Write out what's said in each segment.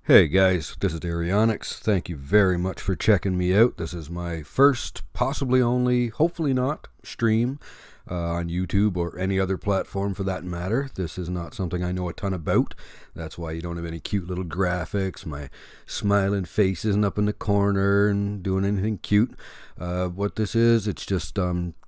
Hey guys, this is Arionyx. Thank you very much for checking me out. This is my first, possibly only, hopefully not, stream on YouTube or any other platform for that matter. This is not something I know a ton about. That's why you don't have any cute little graphics. My smiling face isn't up in the corner and doing anything cute. What this is, it's just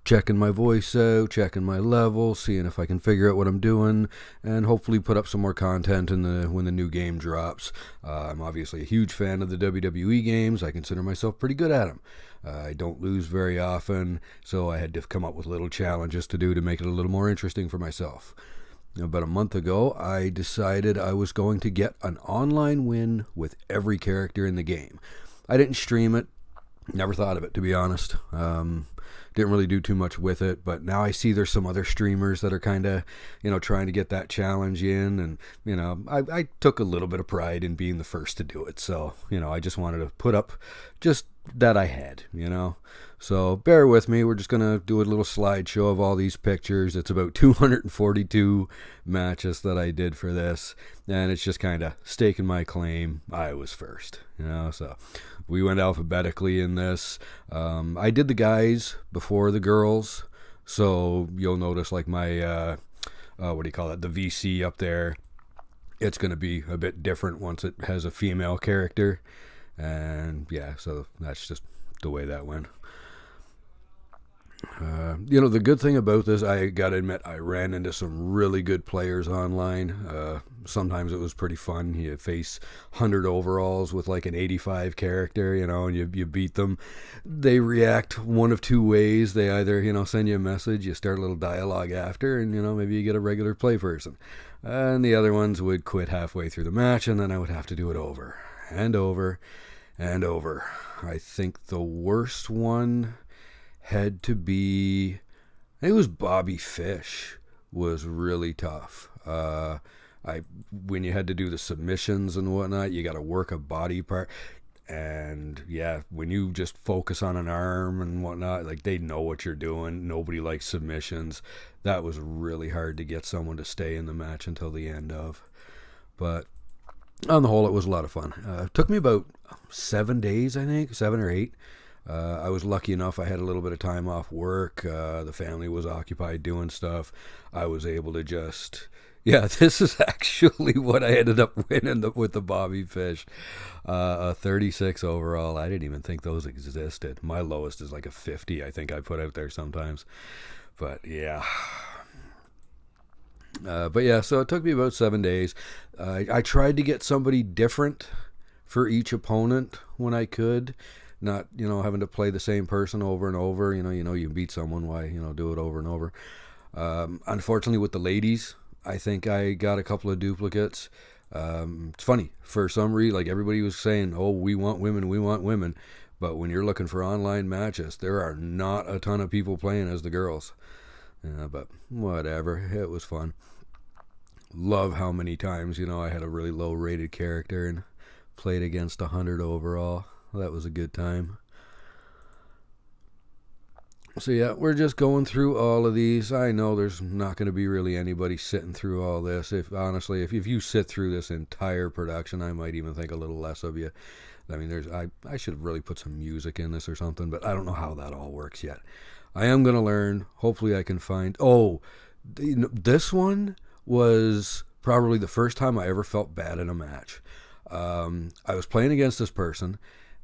checking my voice out, checking my level, seeing if I can figure out what I'm doing, and hopefully put up some more content when the new game drops. I'm obviously a huge fan of the WWE games. I consider myself pretty good at them. I don't lose very often, so I had to come up with little challenges to do to make it a little more interesting for myself. About a month ago, I decided I was going to get an online win with every character in the game. I didn't stream it, never thought of it, to be honest. Didn't really do too much with it, but now I see there's some other streamers that are kind of, trying to get that challenge in, and, I took a little bit of pride in being the first to do it, so, I just wanted to put up just that I had, So bear with me, we're just going to do a little slideshow of all these pictures. It's about 242 matches that I did for this, and it's just kind of staking my claim. I was first, so we went alphabetically in this. I did the guys before the girls, so you'll notice like my, the VC up there, it's going to be a bit different once it has a female character. And yeah, so that's just the way that went. The good thing about this, I gotta admit, I ran into some really good players online. Sometimes it was pretty fun. You face 100 overalls with like an 85 character, and you beat them. They react one of two ways. They either, send you a message, you start a little dialogue after, and, maybe you get a regular play person. And the other ones would quit halfway through the match, and then I would have to do it over and over and over. I think the worst one had to be, I think it was Bobby Fish, was really tough. When you had to do the submissions and whatnot, you got to work a body part, and yeah, when you just focus on an arm and whatnot, like, they know what you're doing. Nobody likes submissions. That was really hard to get someone to stay in the match until the end of. But on the whole, it was a lot of fun. It took me about 7 days, I think, 7 or 8. I was lucky enough, I had a little bit of time off work. The family was occupied doing stuff. I was able to just, this is actually what I ended up winning with the Bobby Fish. A 36 overall. I didn't even think those existed. My lowest is like a 50, I think I put out there sometimes. But yeah. So it took me about 7 days. I tried to get somebody different for each opponent when I could. Not, having to play the same person over and over. You beat someone, why, do it over and over. Unfortunately, with the ladies, I think I got a couple of duplicates. It's funny, for some reason, like, everybody was saying, oh, we want women. But when you're looking for online matches, there are not a ton of people playing as the girls. But whatever, it was fun. Love how many times, I had a really low rated character and played against 100 overall. That was a good time. So yeah, we're just going through all of these. I know there's not going to be really anybody sitting through all this. If you sit through this entire production, I might even think a little less of you. I mean, I should have really put some music in this or something, but I don't know how that all works yet. I am going to learn. Hopefully I can find... this one was probably the first time I ever felt bad in a match. I was playing against this person,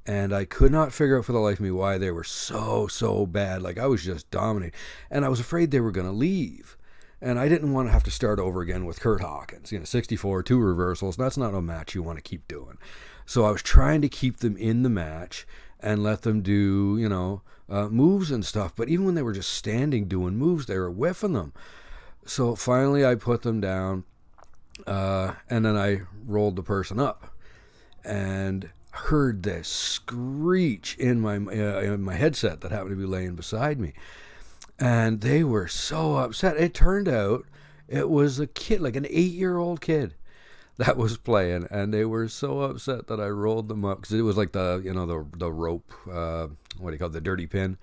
and I could not figure out for the life of me why they were so bad. Like, I was just dominating. And I was afraid they were going to leave. And I didn't want to have to start over again with Kurt Hawkins. 64, 2 reversals. That's not a match you want to keep doing. So I was trying to keep them in the match and let them do, moves and stuff. But even when they were just standing doing moves, they were whiffing them. So finally I put them down, and then I rolled the person up. And heard this screech in my headset that happened to be laying beside me, and they were so upset. It turned out it was a kid, like an 8-year-old kid, that was playing, and they were so upset that I rolled them up, because it was like the rope, the dirty pin.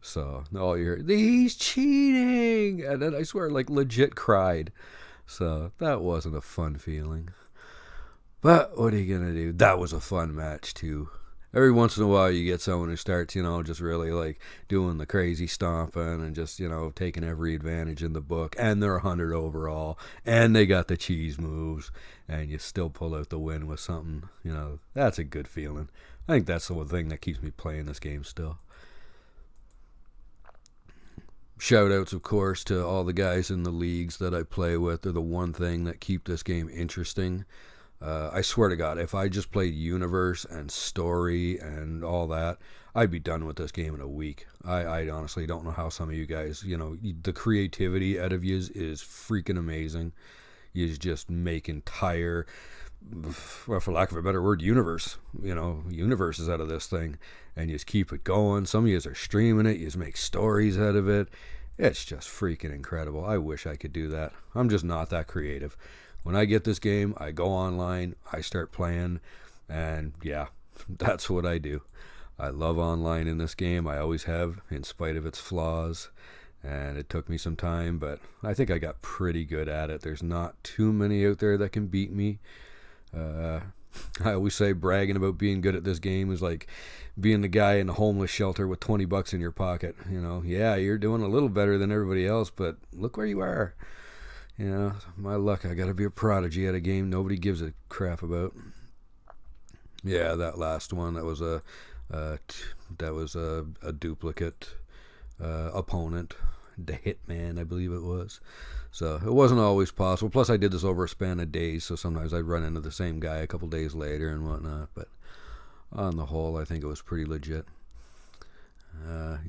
So all you hear, he's cheating, and then I swear, like, legit cried. So that wasn't a fun feeling. But what are you going to do? That was a fun match, too. Every once in a while, you get someone who starts, just really like doing the crazy stomping and just, taking every advantage in the book. And they're 100 overall. And they got the cheese moves. And you still pull out the win with something, that's a good feeling. I think that's the one thing that keeps me playing this game still. Shout outs, of course, to all the guys in the leagues that I play with. They're the one thing that keep this game interesting. I swear to God, if I just played universe and story and all that, I'd be done with this game in a week. I honestly don't know how some of you guys, the creativity out of you is freaking amazing. You just make entire, well, for lack of a better word, universes out of this thing. And you just keep it going. Some of you are streaming it. You just make stories out of it. It's just freaking incredible. I wish I could do that. I'm just not that creative. When I get this game, I go online, I start playing, and yeah, that's what I do. I love online in this game. I always have, in spite of its flaws, and it took me some time, but I think I got pretty good at it. There's not too many out there that can beat me. I always say bragging about being good at this game is like being the guy in the homeless shelter with $20 in your pocket. Yeah, you're doing a little better than everybody else, but look where you are. My luck, I gotta be a prodigy at a game nobody gives a crap about. Yeah, that last one, that was a duplicate opponent, the Hitman, I believe it was. So it wasn't always possible. Plus, I did this over a span of days, so sometimes I'd run into the same guy a couple days later and whatnot. But on the whole, I think it was pretty legit. Do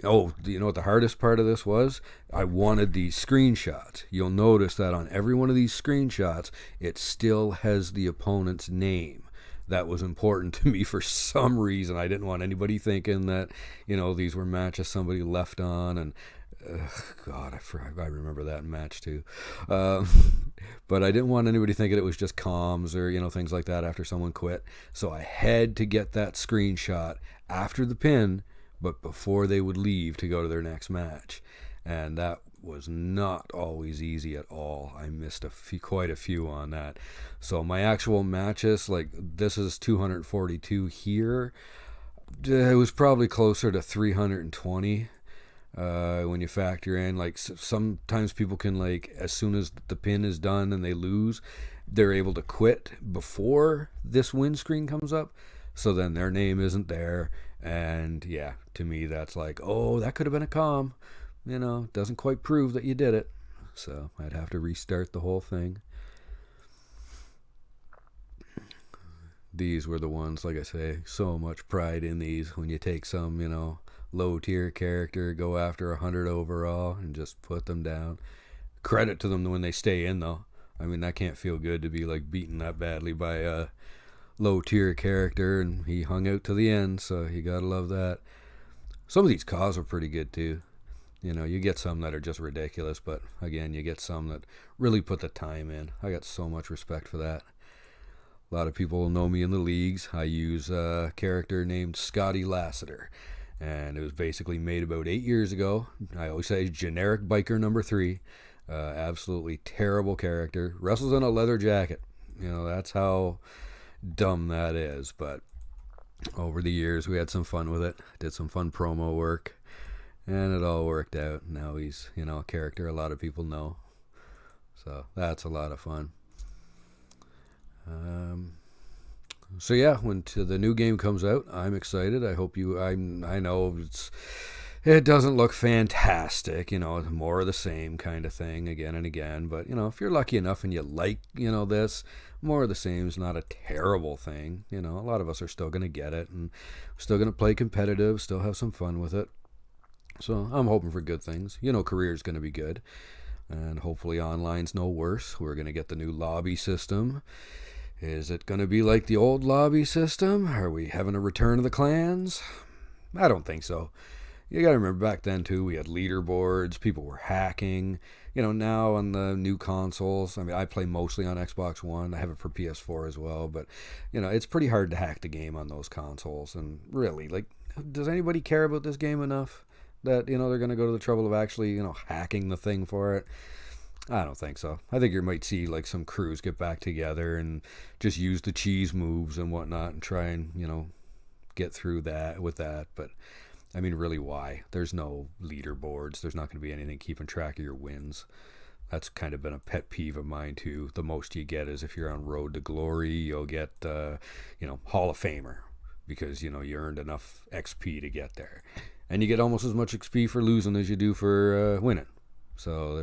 you know what the hardest part of this was? I wanted these screenshots. You'll notice that on every one of these screenshots, it still has the opponent's name. That was important to me for some reason. I didn't want anybody thinking that, these were matches somebody left on. And, God, I remember that match too. But I didn't want anybody thinking it was just comms or, things like that after someone quit. So I had to get that screenshot after the pin, but before they would leave to go to their next match. And that was not always easy at all. I missed quite a few on that. So my actual matches, like this is 242 here. It was probably closer to 320 when you factor in, like sometimes people can, like, as soon as the pin is done and they lose, they're able to quit before this win screen comes up. So then their name isn't there. And yeah, to me, that's like, oh, that could have been a comm. Doesn't quite prove that you did it. So I'd have to restart the whole thing. These were the ones, like I say, so much pride in these. When you take some, low tier character, go after 100 overall and just put them down. Credit to them when they stay in, though. I mean, that can't feel good to be like beaten that badly by a low tier character, and he hung out to the end, so you gotta love that. Some of these calls are pretty good too. You get some that are just ridiculous, but again, you get some that really put the time in. I got so much respect for that. A lot of people will know me in the leagues. I use a character named Scotty Lassiter, and it was basically made about 8 years ago. I always say generic biker number 3. Absolutely terrible character. Wrestles in a leather jacket. That's how dumb that is. But over the years, we had some fun with it. Did some fun promo work, and it all worked out. Now he's, a character a lot of people know. So that's a lot of fun. So yeah, when the new game comes out, I'm excited. I hope I know it doesn't look fantastic, more of the same kind of thing again and again. But, if you're lucky enough and you like, this, more of the same is not a terrible thing. A lot of us are still going to get it, and still going to play competitive, still have some fun with it. So I'm hoping for good things. Career's going to be good, and hopefully online's no worse. We're going to get the new lobby system. Is it going to be like the old lobby system? Are we having a return of the clans? I don't think so. You got to remember back then, too, we had leaderboards. People were hacking. Now on the new consoles, I mean, I play mostly on Xbox One. I have it for PS4 as well. But, it's pretty hard to hack the game on those consoles. And really, like, does anybody care about this game enough that, they're going to go to the trouble of actually, hacking the thing for it? I don't think so. I think you might see like some crews get back together and just use the cheese moves and whatnot and try and, get through that with that. But I mean, really, why? There's no leaderboards. There's not going to be anything keeping track of your wins. That's kind of been a pet peeve of mine too. The most you get is if you're on Road to Glory, you'll get, Hall of Famer because, you earned enough XP to get there. And you get almost as much XP for losing as you do for winning. So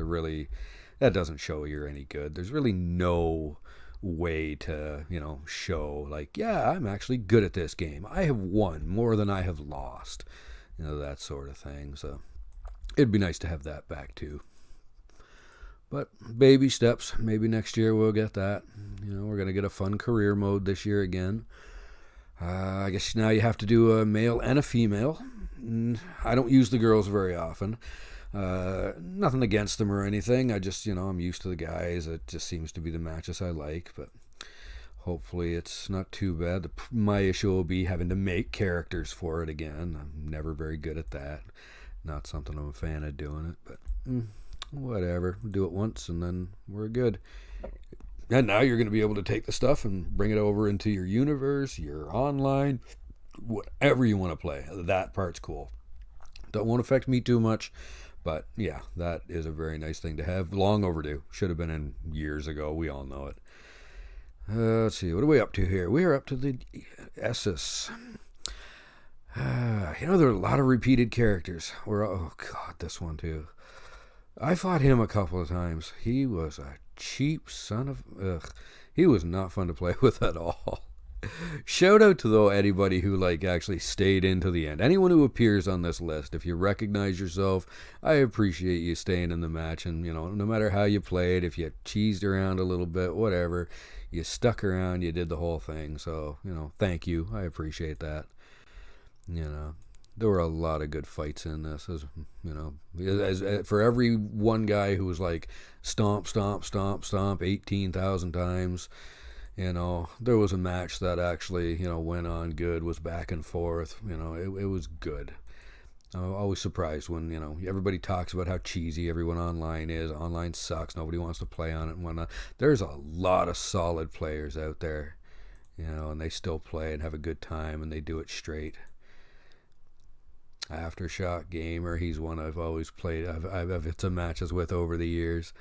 that doesn't show you're any good. There's really no way to, show like, yeah, I'm actually good at this game. I have won more than I have lost. That sort of thing. So it'd be nice to have that back too. But baby steps. Maybe next year we'll get that. We're going to get a fun career mode this year again. I guess now you have to do a male and a female. I don't use the girls very often. Nothing against them or anything. I just, I'm used to the guys. It just seems to be the matches I like. But hopefully it's not too bad. My issue will be having to make characters for it again. I'm never very good at that. Not something I'm a fan of doing it. But whatever. We'll do it once and then we're good. And now you're going to be able to take the stuff and bring it over into your universe, your online, whatever you want to play. That part's cool. That won't affect me too much. But yeah, that is a very nice thing to have. Long overdue. Should have been in years ago. We all know it. Let's see. What are we up to here? We are up to the Essus. There are a lot of repeated characters. Oh, God, this one too. I fought him a couple of times. He was a cheap son of... Ugh. He was not fun to play with at all. Shout out to though anybody who actually stayed into the end. Anyone who appears on this list, if you recognize yourself, I appreciate you staying in the match. And no matter how you played, if you cheesed around a little bit, whatever, you stuck around, you did the whole thing. So thank you. I appreciate that. There were a lot of good fights in this. As for every one guy who was like stomp, stomp, stomp, stomp 18,000 times. There was a match that actually, went on good, was back and forth. It was good. I'm always surprised when, everybody talks about how cheesy everyone online is. Online sucks. Nobody wants to play on it and whatnot. There's a lot of solid players out there, and they still play and have a good time and they do it straight. Aftershock Gamer, he's one I've always played. I've had some matches with over the years.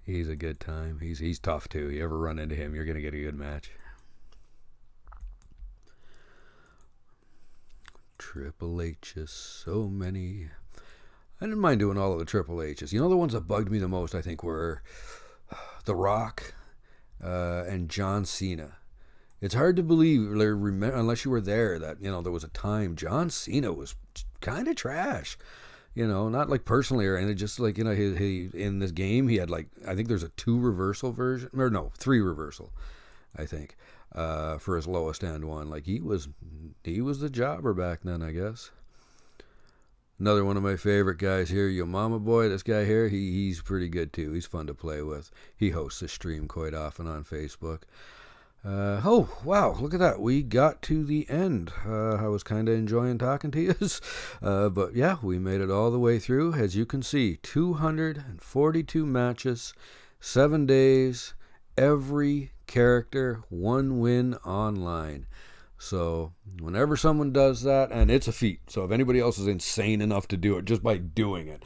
He's a good time. He's tough too. You ever run into him, you're going to get a good match. Triple H's, so many. I didn't mind doing all of the Triple H's. The ones that bugged me the most, I think, were The Rock and John Cena. It's hard to believe, unless you were there, that, there was a time John Cena was kind of trash. Not like personally or anything, just like, he in this game, he had I think there's a 2 reversal version, or no, 3 reversal, I think, for his lowest end one. He was the jobber back then, I guess. Another one of my favorite guys here, Yo Mama Boy, this guy here, he's pretty good too. He's fun to play with. He hosts a stream quite often on Facebook. Oh, wow, look at that. We got to the end. I was kind of enjoying talking to you. But yeah, we made it all the way through. As you can see, 242 matches, 7 days, every character, 1 win online. So whenever someone does that, and it's a feat. So if anybody else is insane enough to do it just by doing it,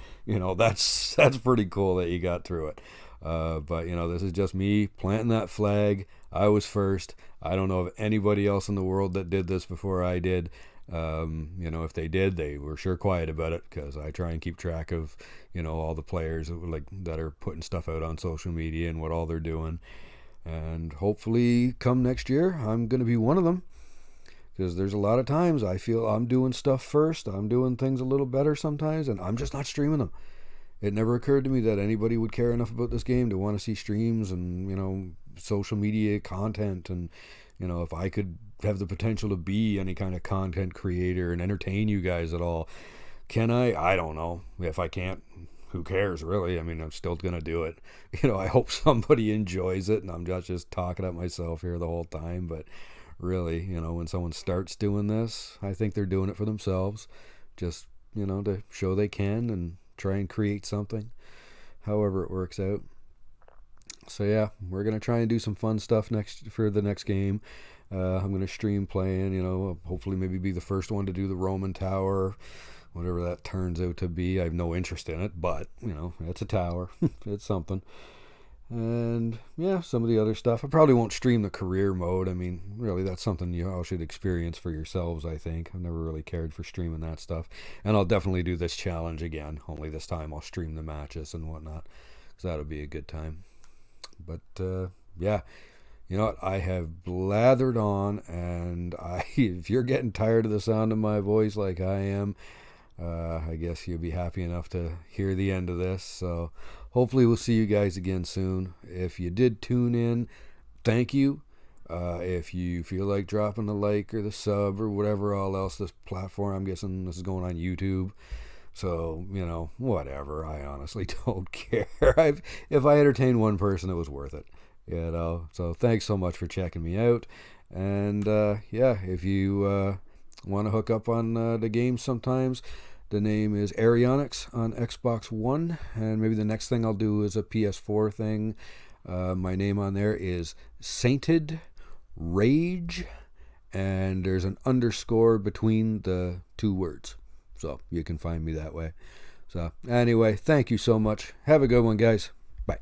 that's pretty cool that you got through it. But this is just me planting that flag. I was first. I don't know of anybody else in the world that did this before I did. If they did, they were sure quiet about it, because I try and keep track of, all the players that are putting stuff out on social media and what all they're doing. And hopefully come next year, I'm going to be one of them, because there's a lot of times I feel I'm doing stuff first. I'm doing things a little better sometimes, and I'm just not streaming them. It never occurred to me that anybody would care enough about this game to want to see streams and, social media content. And, if I could have the potential to be any kind of content creator and entertain you guys at all, can I? I don't know. If I can't, who cares, really? I mean, I'm still going to do it. I hope somebody enjoys it, and I'm just talking at myself here the whole time. But really, when someone starts doing this, I think they're doing it for themselves. Just, to show they can and try and create something, however it works out. So yeah, we're gonna try and do some fun stuff next for the next game. I'm gonna stream playing. Hopefully maybe be the first one to do the Roman Tower, whatever that turns out to be. I have no interest in it, but it's a tower. It's something. And yeah, some of the other stuff. I probably won't stream the career mode. I mean, really, that's something you all should experience for yourselves, I think. I've never really cared for streaming that stuff. And I'll definitely do this challenge again, only this time I'll stream the matches and whatnot, because that'll be a good time. But yeah, you know what? I have blathered on, and if you're getting tired of the sound of my voice like I am, I guess you'll be happy enough to hear the end of this. So hopefully we'll see you guys again soon. If you did tune in, thank you. If you feel like dropping the like or the sub or whatever all else, this platform, I'm guessing this is going on YouTube. So, whatever. I honestly don't care. If I entertain one person, it was worth it. So thanks so much for checking me out. And yeah, if you want to hook up on the game sometimes, the name is Arionyx on Xbox One, and maybe the next thing I'll do is a PS4 thing. My name on there is Sainted Rage, and there's an underscore between the two words, so you can find me that way. So anyway, thank you so much. Have a good one, guys. Bye.